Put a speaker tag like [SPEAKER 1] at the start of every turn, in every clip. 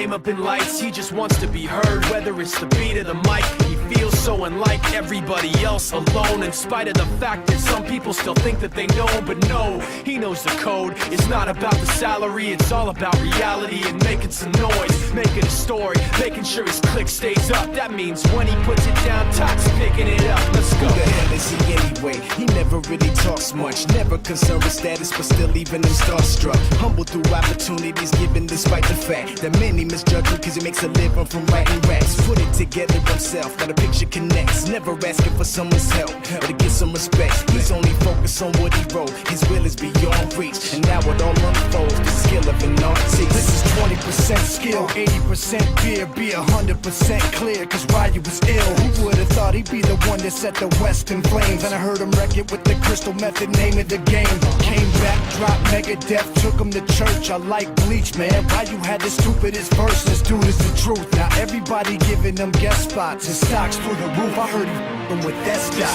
[SPEAKER 1] name up in lights. He just wants to be heard, whether it's the beat of the mic. He feels so unlike everybody else, alone, in spite of the fact that some people still think that they know. But no, he knows the code. It's not about the salary, it's all about reality and making some noise, making a story, making sure his click stays up. That means when he puts it down, Tox picking it up. Let's go.
[SPEAKER 2] Who the hell is he anyway? He never really talks much, never concerned with status, but still leaving him starstruck. Humble through opportunities given despite the fact that many misjudge him cause he makes a living from writing raps. Put it together himself, got a picture connects, never asking for someone's help or to get some respect. He's only focused on what he wrote, his will is beyond reach, and now it all unfolds, the skill of an artist.
[SPEAKER 3] This is 20% skill, 80% beer, be 100% clear, cause Ryu was ill. Who would've thought he'd be the one that set the West in flames? And I heard him wreck it with the Crystal Method, name of the game. Came back, dropped Megadeth, took him to church. I like Bleach, man. Ryu had the stupidest verse, this dude is the truth. Now everybody giving them guest spots and stocks through the roof. I heard he f***ing with that stock.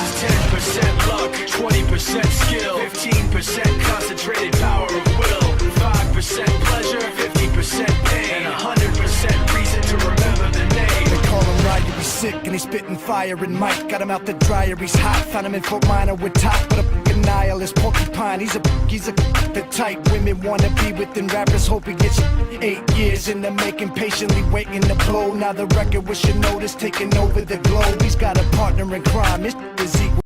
[SPEAKER 1] This is 10% luck, 20% skill, 15% concentrated power of will, 5% pleasure, 50% pain, and 100% reason to remember the name.
[SPEAKER 3] They call him Ryu, he's sick and he's spitting fire. And Mike got him out the dryer, he's hot. Found him in Fort Minor with top, but a f***ing nihilist porcupine. He's a the type women wanna be with, and rappers hope he gets 8 years in the making, patiently waiting to blow. Now the record with your notice taking over the globe. He's got a partner in crime, his is equal.